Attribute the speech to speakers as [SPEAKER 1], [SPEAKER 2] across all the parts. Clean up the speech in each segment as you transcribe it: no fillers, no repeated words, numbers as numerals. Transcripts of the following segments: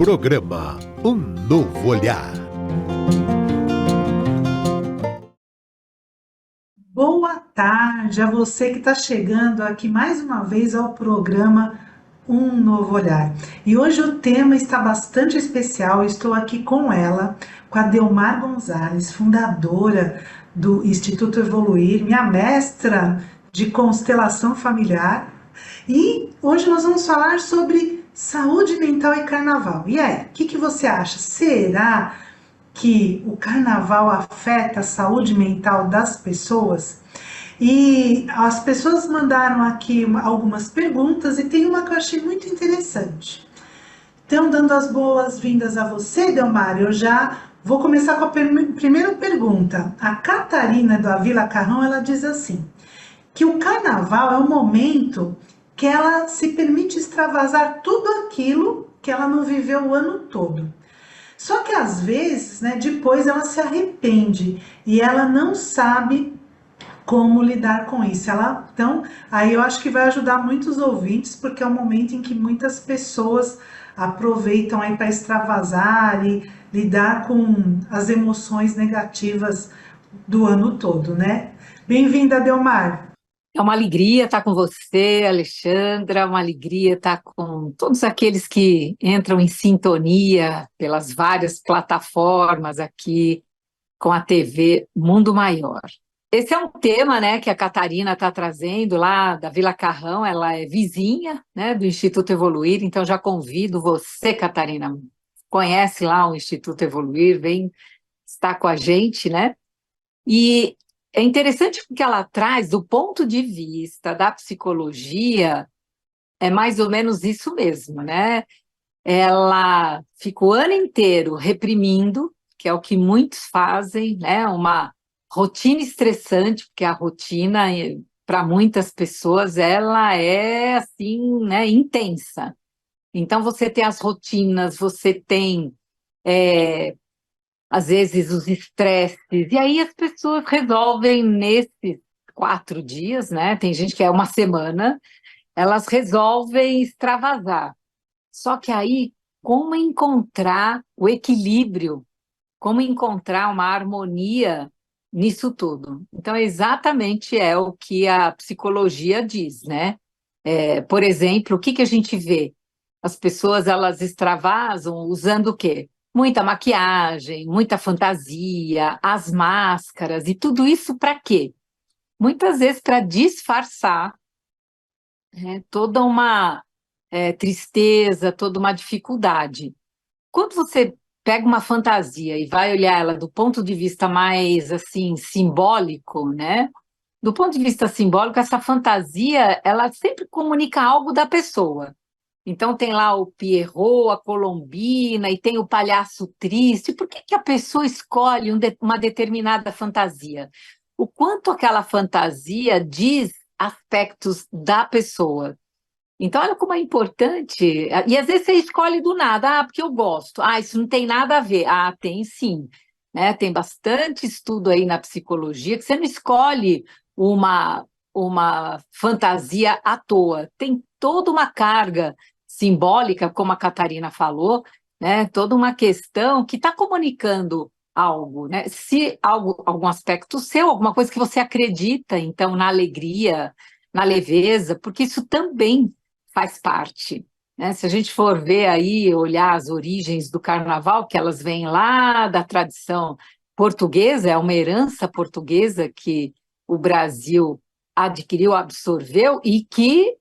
[SPEAKER 1] Programa Um Novo Olhar.
[SPEAKER 2] Boa tarde a você que está chegando aqui mais uma vez ao programa Um Novo Olhar. E hoje o tema está bastante especial. Estou aqui com ela, com a Delmar Gonzalez, fundadora do Instituto Evoluir, minha mestra de constelação familiar. E hoje nós vamos falar sobre saúde mental e carnaval. E aí, o que você acha? Será que o carnaval afeta a saúde mental das pessoas? E as pessoas mandaram aqui algumas perguntas e tem uma que eu achei muito interessante. Então, dando as boas-vindas a você, Delmar, eu já vou começar com a primeira pergunta. A Catarina da Vila Carrão, ela diz assim, que o carnaval é o momento que ela se permite extravasar tudo aquilo que ela não viveu o ano todo. Só que às vezes, né, depois ela se arrepende e ela não sabe como lidar com isso. Então, aí eu acho que vai ajudar muitos ouvintes, porque é um momento em que muitas pessoas aproveitam aí para extravasar e lidar com as emoções negativas do ano todo, né? Bem-vinda, Delmar.
[SPEAKER 3] É uma alegria estar com você, Alexandra, é uma alegria estar com todos aqueles que entram em sintonia pelas várias plataformas aqui com a TV Mundo Maior. Esse é um tema, né, que a Catarina está trazendo lá da Vila Carrão, ela é vizinha, né, do Instituto Evoluir, então já convido você, Catarina, conhece lá o Instituto Evoluir, vem estar com a gente, né? E é interessante porque ela traz, do ponto de vista da psicologia, é mais ou menos isso mesmo, né? Ela fica o ano inteiro reprimindo, que é o que muitos fazem, né? Uma rotina estressante, porque a rotina, para muitas pessoas, ela é assim, né, intensa. Então, você tem as rotinas, você tem às vezes os estresses, e aí as pessoas resolvem nesses 4 dias, né? Tem gente que é uma semana, elas resolvem extravasar. Só que aí, como encontrar o equilíbrio, como encontrar uma harmonia nisso tudo? Então, exatamente é o que a psicologia diz, né? Por exemplo, o que a gente vê? As pessoas, elas extravasam usando o quê? Muita maquiagem, muita fantasia, as máscaras, e tudo isso para quê? Muitas vezes para disfarçar, né, toda uma tristeza, toda uma dificuldade. Quando você pega uma fantasia e vai olhar ela do ponto de vista mais assim simbólico, né? Do ponto de vista simbólico, essa fantasia, ela sempre comunica algo da pessoa. Então tem lá o Pierrot, a Colombina, e tem o palhaço triste. Por que a pessoa escolhe uma determinada fantasia? O quanto aquela fantasia diz aspectos da pessoa. Então, olha como é importante. E às vezes você escolhe do nada, porque eu gosto. Isso não tem nada a ver. Tem sim. Né? Tem bastante estudo aí na psicologia que você não escolhe uma fantasia à toa. Tem toda uma carga simbólica, como a Catarina falou, né? Toda uma questão que está comunicando algo, né? Se algum aspecto seu, alguma coisa que você acredita, então, na alegria, na leveza, porque isso também faz parte, né? Se a gente for ver aí, olhar as origens do carnaval, que elas vêm lá da tradição portuguesa, é uma herança portuguesa que o Brasil adquiriu, absorveu e que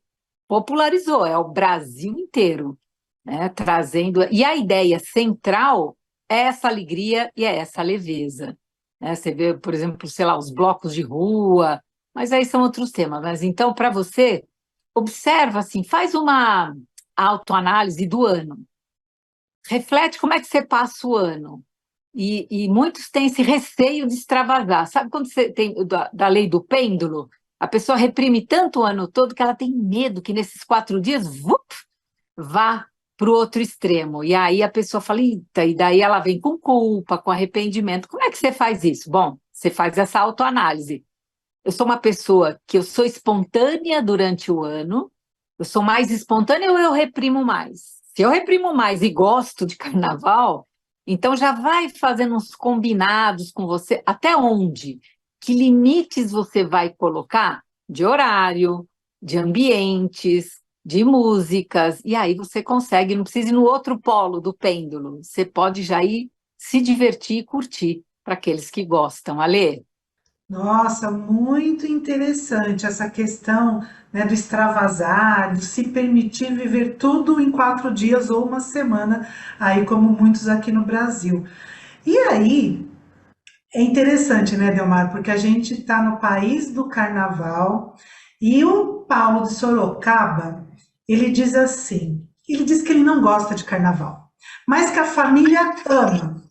[SPEAKER 3] popularizou, é o Brasil inteiro, né? Trazendo. E a ideia central é essa alegria e é essa leveza, né? Você vê, por exemplo, sei lá, os blocos de rua, mas aí são outros temas. Mas então, para você, observa assim, faz uma autoanálise do ano, reflete como é que você passa o ano. E muitos têm esse receio de extravasar. Sabe quando você tem da lei do pêndulo? A pessoa reprime tanto o ano todo que ela tem medo que nesses 4 dias vá para o outro extremo. E aí a pessoa fala, eita, e daí ela vem com culpa, com arrependimento. Como é que você faz isso? Bom, você faz essa autoanálise. Eu sou uma pessoa que eu sou espontânea durante o ano, eu sou mais espontânea ou eu reprimo mais? Se eu reprimo mais e gosto de carnaval, então já vai fazendo uns combinados com você. Até onde? Que limites você vai colocar de horário, de ambientes, de músicas, e aí você consegue, não precisa ir no outro polo do pêndulo, você pode já ir se divertir e curtir para aqueles que gostam. Alê?
[SPEAKER 2] Nossa, muito interessante essa questão, né, do extravasar, de se permitir viver tudo em 4 dias ou uma semana, aí como muitos aqui no Brasil. E aí, é interessante, né, Delmar, porque a gente está no país do carnaval e o Paulo de Sorocaba, ele diz assim, ele diz que ele não gosta de carnaval, mas que a família ama.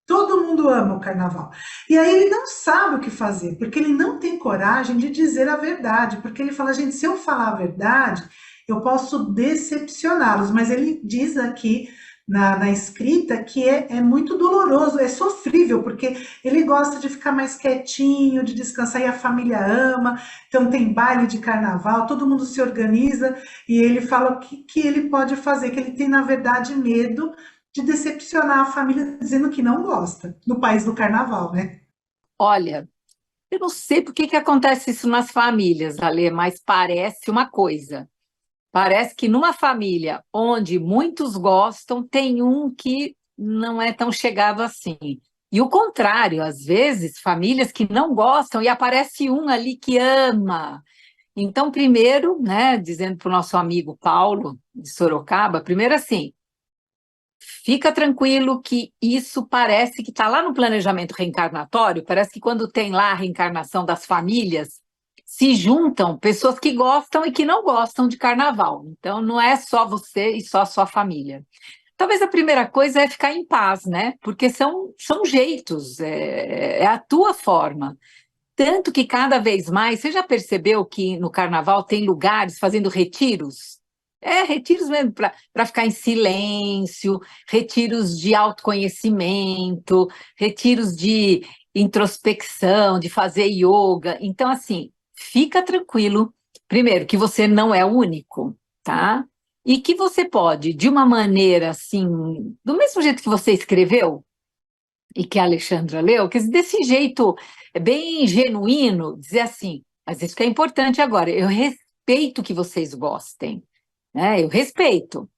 [SPEAKER 2] Todo mundo ama o carnaval. E aí ele não sabe o que fazer, porque ele não tem coragem de dizer a verdade, porque ele fala, gente, se eu falar a verdade, eu posso decepcioná-los, mas ele diz aqui na escrita que é muito doloroso, é sofrível, porque ele gosta de ficar mais quietinho, de descansar, e a família ama, então tem baile de carnaval, todo mundo se organiza, e ele fala o que ele pode fazer, que ele tem, na verdade, medo de decepcionar a família dizendo que não gosta, no país do carnaval, né?
[SPEAKER 3] Olha, eu não sei por que que acontece isso nas famílias, Alê, mas parece uma coisa. Parece que numa família onde muitos gostam, tem um que não é tão chegado assim. E o contrário, às vezes, famílias que não gostam e aparece um ali que ama. Então, primeiro, né, dizendo para o nosso amigo Paulo de Sorocaba, primeiro assim, fica tranquilo que isso parece que está lá no planejamento reencarnatório, parece que quando tem lá a reencarnação das famílias, se juntam pessoas que gostam e que não gostam de carnaval. Então, não é só você e só a sua família. Talvez a primeira coisa é ficar em paz, né? Porque são jeitos, é a tua forma. Tanto que cada vez mais, você já percebeu que no carnaval tem lugares fazendo retiros? É, retiros mesmo para ficar em silêncio, retiros de autoconhecimento, retiros de introspecção, de fazer yoga. Então, assim, fica tranquilo. Primeiro, que você não é o único, tá? E que você pode, de uma maneira assim, do mesmo jeito que você escreveu, e que a Alexandra leu, que desse jeito bem genuíno, dizer assim, mas isso que é importante agora, eu respeito que vocês gostem, né? Eu respeito.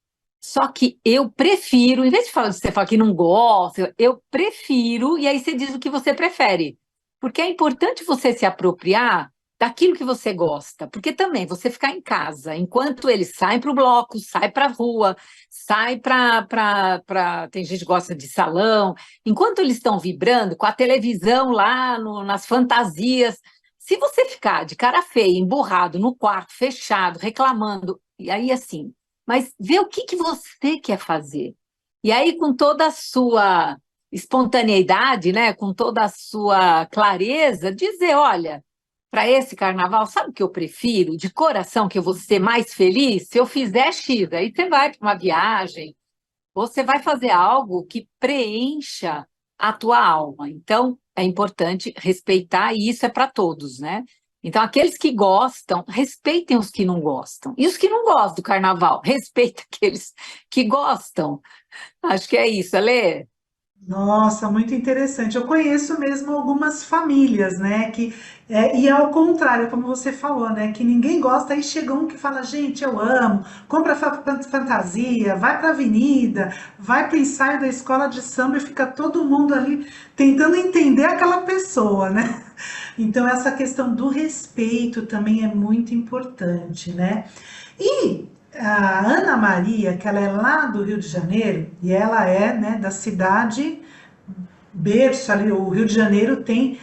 [SPEAKER 3] Só que eu prefiro, em vez de falar, você falar que não gosta, eu prefiro, e aí você diz o que você prefere. Porque é importante você se apropriar daquilo que você gosta. Porque também você ficar em casa, enquanto eles saem para o bloco, sai para a rua, sai para. Tem gente que gosta de salão, enquanto eles estão vibrando com a televisão lá nas fantasias. Se você ficar de cara feia, emburrado, no quarto, fechado, reclamando, e aí assim, mas vê o que que você quer fazer. E aí, com toda a sua espontaneidade, né, com toda a sua clareza, dizer, olha, para esse carnaval, sabe o que eu prefiro? De coração, que eu vou ser mais feliz se eu fizer X. Aí você vai para uma viagem, você vai fazer algo que preencha a tua alma. Então, é importante respeitar, e isso é para todos, né? Então, aqueles que gostam, respeitem os que não gostam. E os que não gostam do carnaval, respeitem aqueles que gostam. Acho que é isso, Alê.
[SPEAKER 2] Nossa, muito interessante. Eu conheço mesmo algumas famílias, né, e ao contrário, como você falou, né, que ninguém gosta, aí chega um que fala, gente, eu amo, compra fantasia, vai para a avenida, vai para o ensaio da escola de samba e fica todo mundo ali tentando entender aquela pessoa, né? Então essa questão do respeito também é muito importante, né? E a Ana Maria, que ela é lá do Rio de Janeiro, e ela é, né, da cidade berço ali, o Rio de Janeiro tem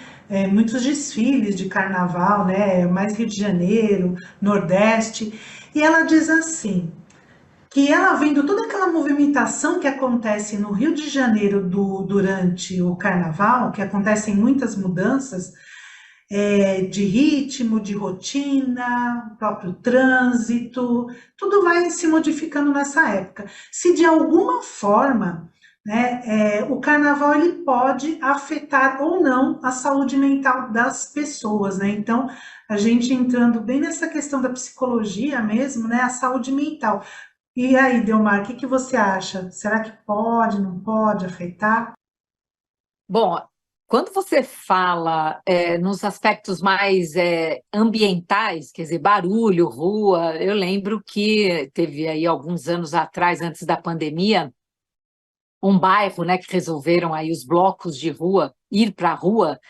[SPEAKER 2] muitos desfiles de carnaval, né, mais Rio de Janeiro, Nordeste, e ela diz assim, que ela vendo toda aquela movimentação que acontece no Rio de Janeiro durante o carnaval, que acontecem muitas mudanças, de ritmo, de rotina, próprio trânsito, tudo vai se modificando nessa época. Se de alguma forma, né, o carnaval ele pode afetar ou não a saúde mental das pessoas, né? Então, a gente entrando bem nessa questão da psicologia mesmo, né, a saúde mental. E aí, Delmar, o que que você acha? Será que pode, não pode afetar?
[SPEAKER 3] Bom, quando você fala nos aspectos mais ambientais, quer dizer, barulho, rua, eu lembro que teve aí alguns anos atrás, antes da pandemia, um bairro, né, que resolveram aí os blocos de rua ir para a rua.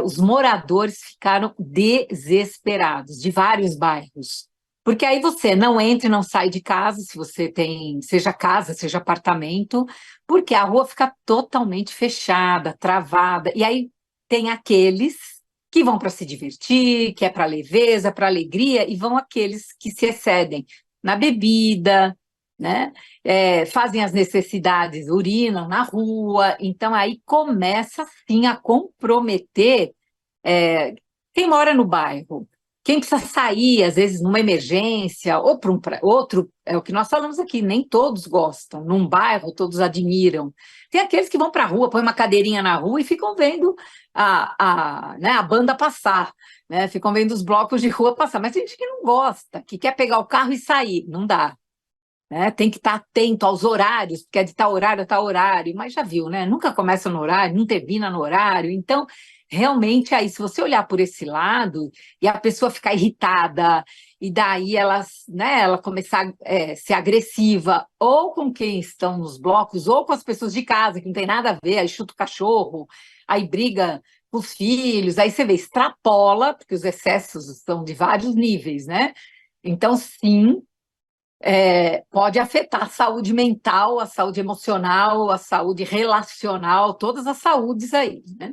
[SPEAKER 3] Os moradores ficaram desesperados de vários bairros. Porque aí você não entra e não sai de casa, se você tem, seja casa, seja apartamento, porque a rua fica totalmente fechada, travada. E aí tem aqueles que vão para se divertir, que é para leveza, para alegria, e vão aqueles que se excedem na bebida, né? Fazem as necessidades, urinam na rua, então aí começa sim a comprometer quem mora no bairro, quem precisa sair, às vezes, numa emergência, ou para outro, é o que nós falamos aqui, nem todos gostam, num bairro todos admiram. Tem aqueles que vão para a rua, põem uma cadeirinha na rua e ficam vendo né, a banda passar, né, ficam vendo os blocos de rua passar, mas tem gente que não gosta, que quer pegar o carro e sair, não dá. Né? Tem que estar atento aos horários, porque é de tal horário a tal horário, mas já viu, né? Nunca começa no horário, não termina no horário, então realmente aí, se você olhar por esse lado e a pessoa ficar irritada, e daí ela começar a ser agressiva, ou com quem estão nos blocos, ou com as pessoas de casa, que não tem nada a ver, aí chuta o cachorro, aí briga com os filhos, aí você vê, extrapola, porque os excessos são de vários níveis, né? Então, sim, pode afetar a saúde mental, a saúde emocional, a saúde relacional, todas as saúdes aí, né?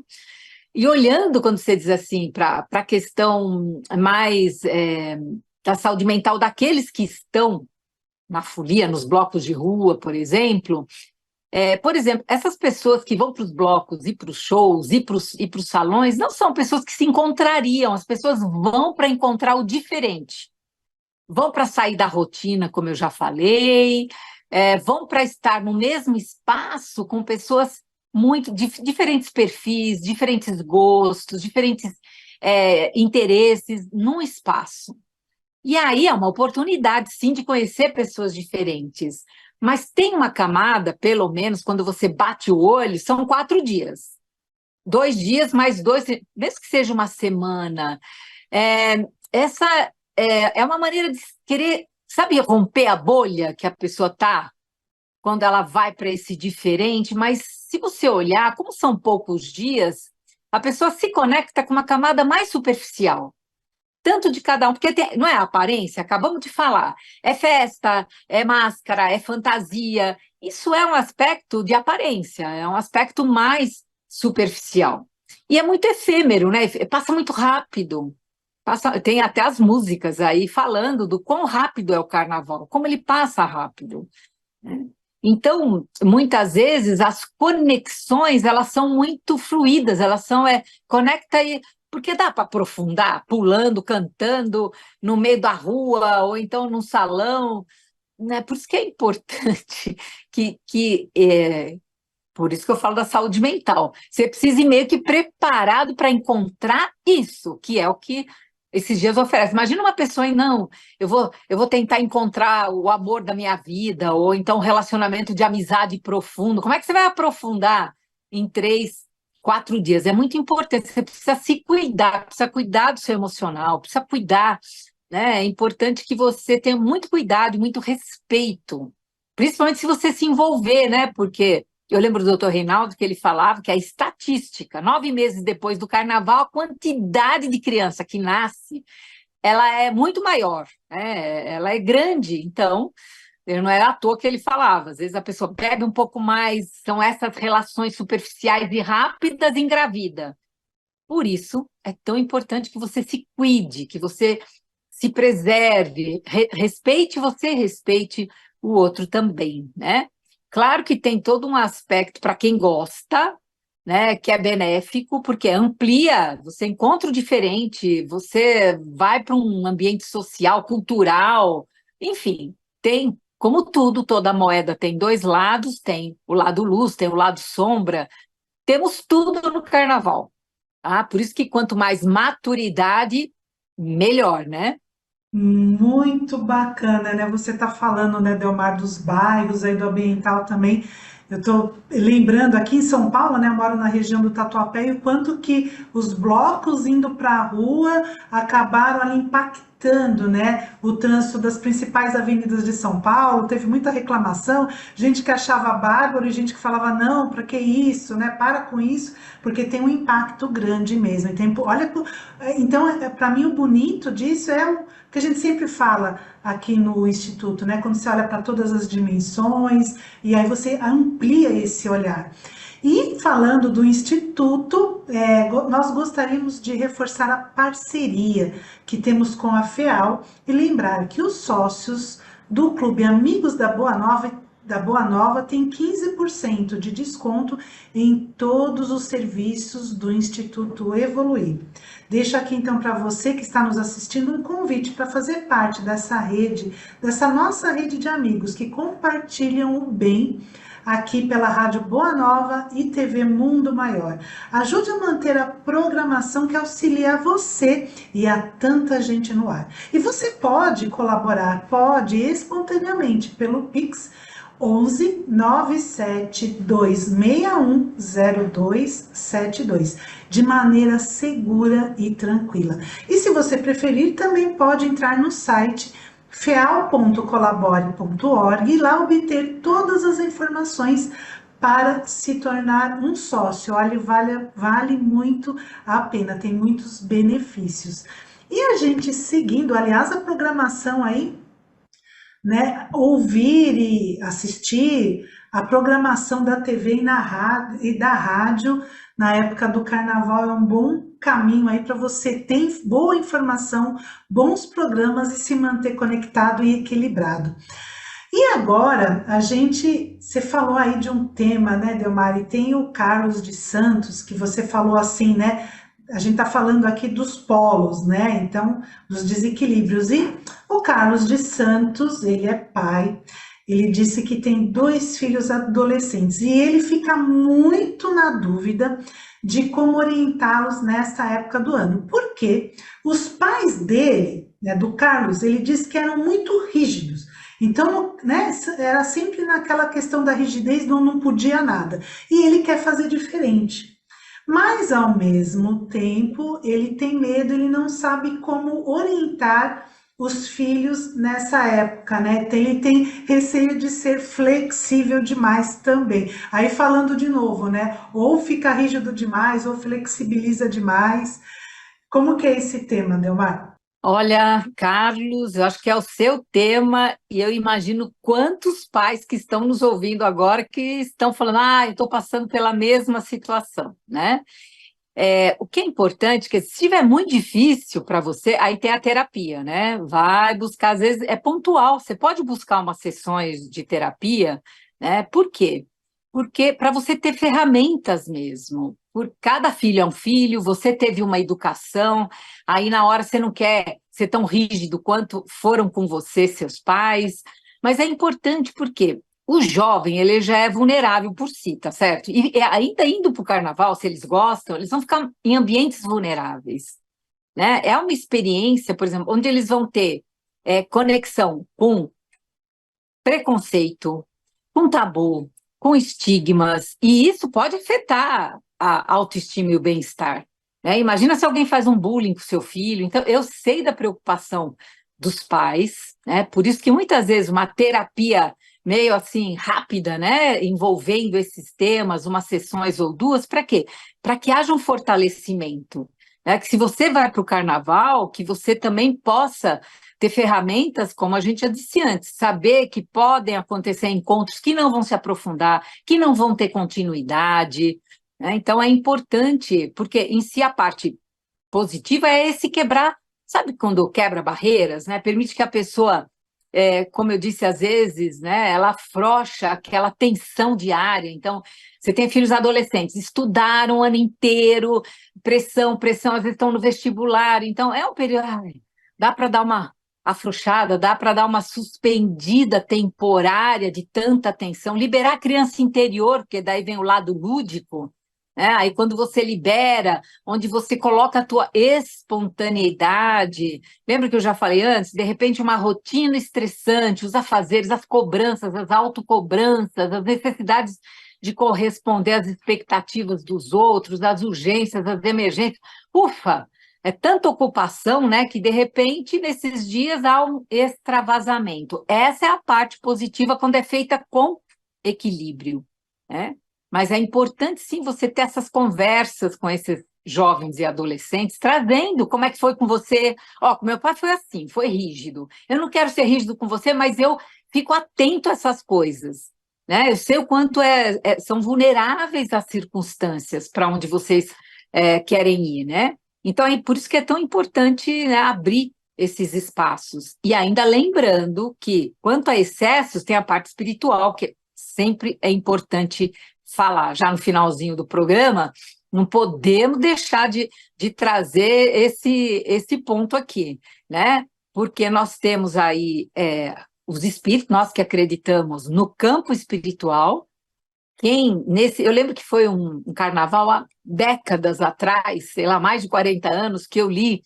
[SPEAKER 3] E olhando, quando você diz assim, para a questão mais da saúde mental daqueles que estão na folia, nos blocos de rua, por exemplo, essas pessoas que vão para os blocos e para os shows e para os salões, não são pessoas que se encontrariam, as pessoas vão para encontrar o diferente. Vão para sair da rotina, como eu já falei, vão para estar no mesmo espaço com pessoas muito diferentes perfis, diferentes gostos, diferentes interesses num espaço. E aí é uma oportunidade, sim, de conhecer pessoas diferentes. Mas tem uma camada, pelo menos, quando você bate o olho, são 4 dias. 2 dias mais dois, mesmo que seja uma semana. Essa é uma maneira de querer, sabe, romper a bolha que a pessoa está quando ela vai para esse diferente, mas se você olhar, como são poucos dias, a pessoa se conecta com uma camada mais superficial, tanto de cada um, porque não é a aparência, acabamos de falar, é festa, é máscara, é fantasia, isso é um aspecto de aparência, é um aspecto mais superficial. E é muito efêmero, né? Passa muito rápido. Tem até as músicas aí falando do quão rápido é o carnaval, como ele passa rápido, né? Então, muitas vezes, as conexões, elas são muito fluídas, elas são, conecta e... Porque dá para aprofundar, pulando, cantando, no meio da rua, ou então num salão, né? Por isso que é importante por isso que eu falo da saúde mental. Você precisa ir meio que preparado para encontrar isso, que é o que esses dias oferece. Imagina uma pessoa e não, eu vou tentar encontrar o amor da minha vida, ou então um relacionamento de amizade profundo. Como é que você vai aprofundar em 3, 4 dias? É muito importante, você precisa se cuidar, precisa cuidar do seu emocional, precisa cuidar, né? É importante que você tenha muito cuidado e muito respeito, principalmente se você se envolver, né? Porque eu lembro do doutor Reinaldo que ele falava que a estatística, 9 meses depois do carnaval, a quantidade de criança que nasce, ela é muito maior, né? Ela é grande, então, não é à toa que ele falava, às vezes a pessoa bebe um pouco mais, são essas relações superficiais e rápidas e engravida. Por isso, é tão importante que você se cuide, que você se preserve, respeite você, respeite o outro também, né? Claro que tem todo um aspecto para quem gosta, né, que é benéfico, porque amplia, você encontra o diferente, você vai para um ambiente social, cultural, enfim, tem, como tudo, toda moeda tem dois lados, tem o lado luz, tem o lado sombra, temos tudo no carnaval. Por isso que quanto mais maturidade, melhor, né?
[SPEAKER 2] Muito bacana, né? Você está falando, né, Delmar, dos bairros aí do ambiental também. Eu estou lembrando aqui em São Paulo, né? Eu moro na região do Tatuapé, e o quanto que os blocos indo para a rua acabaram ali impactando, né? O trânsito das principais avenidas de São Paulo. Teve muita reclamação, gente que achava bárbaro e gente que falava, não, para que isso, né? Para com isso, porque tem um impacto grande mesmo. E tem, olha, então, para mim, o bonito disso é o que a gente sempre fala aqui no Instituto, né? Quando você olha para todas as dimensões e aí você amplia esse olhar. E falando do Instituto, nós gostaríamos de reforçar a parceria que temos com a FEAL e lembrar que os sócios do Clube Amigos da Boa Nova têm 15% de desconto em todos os serviços do Instituto Evoluir. Deixo aqui então para você que está nos assistindo um convite para fazer parte dessa rede, dessa nossa rede de amigos que compartilham o bem aqui pela Rádio Boa Nova e TV Mundo Maior. Ajude a manter a programação que auxilia você e a tanta gente no ar. E você pode colaborar, pode espontaneamente pelo Pix 11 97 261 0272, de maneira segura e tranquila. E se você preferir, também pode entrar no site feal.colabore.org e lá obter todas as informações para se tornar um sócio. Olha, vale muito a pena, tem muitos benefícios. E a gente seguindo, aliás, a programação aí, né, ouvir e assistir a programação da TV e da rádio na época do carnaval é um bom caminho aí para você ter boa informação, bons programas e se manter conectado e equilibrado. E agora, você falou aí de um tema, né, Delmar, e tem o Carlos de Santos, que você falou assim, né, a gente está falando aqui dos polos, né, então, dos desequilíbrios. E o Carlos de Santos, ele é pai, ele disse que tem 2 filhos adolescentes, e ele fica muito na dúvida de como orientá-los nessa época do ano, porque os pais dele, né, do Carlos, ele disse que eram muito rígidos. Então, né, era sempre naquela questão da rigidez, não podia nada. E ele quer fazer diferente. Mas, ao mesmo tempo, ele tem medo, ele não sabe como orientar os filhos nessa época, né? Ele tem receio de ser flexível demais também. Aí, falando de novo, né? Ou fica rígido demais, ou flexibiliza demais. Como que é esse tema, Delmar?
[SPEAKER 3] Olha, Carlos, eu acho que é o seu tema e eu imagino quantos pais que estão nos ouvindo agora que estão falando, eu estou passando pela mesma situação, né? O que é importante é que se estiver muito difícil para você, aí tem a terapia, né? Vai buscar, às vezes é pontual, você pode buscar umas sessões de terapia, né? Por quê? Porque para você ter ferramentas mesmo. Por cada filho é um filho, você teve uma educação, aí na hora você não quer ser tão rígido quanto foram com você, seus pais, mas é importante porque o jovem, ele já é vulnerável por si, tá certo? E ainda indo para o carnaval, se eles gostam, eles vão ficar em ambientes vulneráveis, né? É uma experiência, por exemplo, onde eles vão ter conexão com preconceito, com tabu, com estigmas, e isso pode afetar a autoestima e o bem-estar, né? Imagina se alguém faz um bullying com seu filho. Então, eu sei da preocupação dos pais, né? Por isso que muitas vezes uma terapia meio assim rápida, né, envolvendo esses temas, umas sessões ou duas, para quê? Para que haja um fortalecimento, né? Que se você vai para o carnaval, que você também possa ter ferramentas, como a gente já disse antes, saber que podem acontecer encontros que não vão se aprofundar, que não vão ter continuidade, né? Então é importante, porque em si a parte positiva é esse quebrar, sabe quando quebra barreiras, né? Permite que a pessoa, como eu disse às vezes, né, ela afrouxa aquela tensão diária. Então, você tem filhos adolescentes, estudaram o ano inteiro, pressão, às vezes estão no vestibular, então é um período, dá para dar uma afrouxada, dá para dar uma suspendida temporária de tanta tensão, liberar a criança interior, porque daí vem o lado lúdico, né? Aí quando você libera, onde você coloca a tua espontaneidade, lembra que eu já falei antes? De repente uma rotina estressante, os afazeres, as cobranças, as autocobranças, as necessidades de corresponder às expectativas dos outros, as urgências, as emergências. Ufa! É tanta ocupação, né, que de repente nesses dias há um extravasamento. Essa é a parte positiva quando é feita com equilíbrio, né? Mas é importante, sim, você ter essas conversas com esses jovens e adolescentes, trazendo como é que foi com você. Ó, com meu pai foi assim, foi rígido. Eu não quero ser rígido com você, mas eu fico atento a essas coisas, né? Eu sei o quanto são vulneráveis as circunstâncias para onde vocês querem ir, né? Então, é por isso que é tão importante, né, abrir esses espaços. E ainda lembrando que, quanto a excessos, tem a parte espiritual, que sempre é importante falar. Já no finalzinho do programa, não podemos deixar de trazer esse ponto aqui, né? Porque nós temos aí os espíritos, nós que acreditamos no campo espiritual. Eu lembro que foi um carnaval há décadas atrás, sei lá, mais de 40 anos, que eu li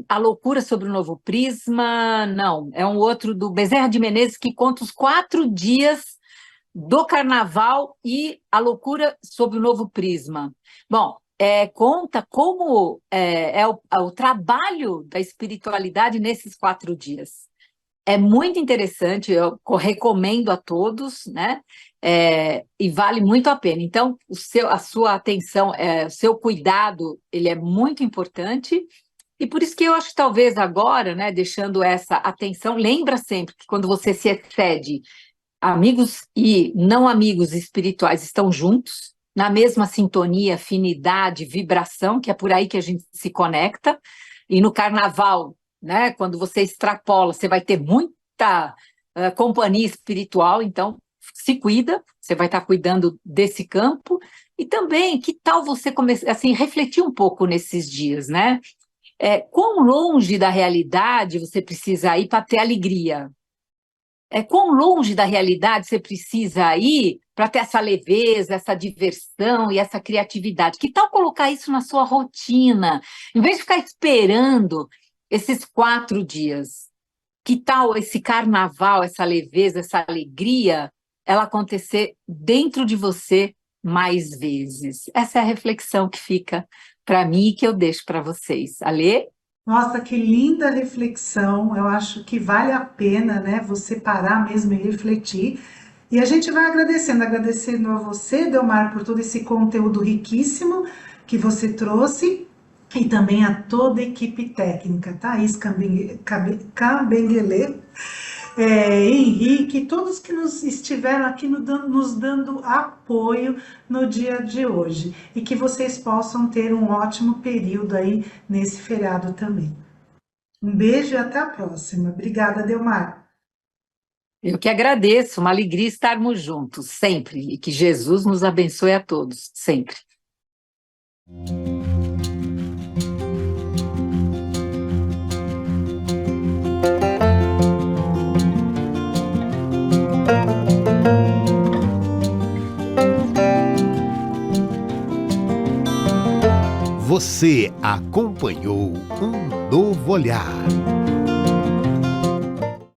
[SPEAKER 3] A Loucura sobre o Novo Prisma, não, é um outro do Bezerra de Menezes, que conta os 4 dias do carnaval e a loucura sob o novo prisma. Bom, conta como o trabalho da espiritualidade nesses 4 dias. É muito interessante, eu recomendo a todos, né? E vale muito a pena. Então, a sua atenção, o seu cuidado, ele é muito importante. E por isso que eu acho que talvez agora, né, deixando essa atenção, lembra sempre que quando você se excede, amigos e não amigos espirituais estão juntos, na mesma sintonia, afinidade, vibração, que é por aí que a gente se conecta. E no carnaval, né, quando você extrapola, você vai ter muita companhia espiritual, então se cuida, você vai estar cuidando desse campo. E também, que tal você começar, assim, refletir um pouco nesses dias, né? Quão longe da realidade você precisa ir para ter alegria? Quão longe da realidade você precisa ir para ter essa leveza, essa diversão e essa criatividade? Que tal colocar isso na sua rotina? Em vez de ficar esperando esses 4 dias, que tal esse carnaval, essa leveza, essa alegria, ela acontecer dentro de você mais vezes? Essa é a reflexão que fica para mim e que eu deixo para vocês. Alê?
[SPEAKER 2] Nossa, que linda reflexão. Eu acho que vale a pena, né, você parar mesmo e refletir. E a gente vai agradecendo a você, Delmar, por todo esse conteúdo riquíssimo que você trouxe e também a toda a equipe técnica, Thaís Cambenguele, Henrique, todos que nos estiveram aqui nos dando apoio no dia de hoje e que vocês possam ter um ótimo período aí nesse feriado também. Um beijo e até a próxima. Obrigada, Delmar.
[SPEAKER 3] Eu que agradeço, uma alegria estarmos juntos, sempre, e que Jesus nos abençoe a todos, sempre.
[SPEAKER 1] Você acompanhou Um Novo Olhar.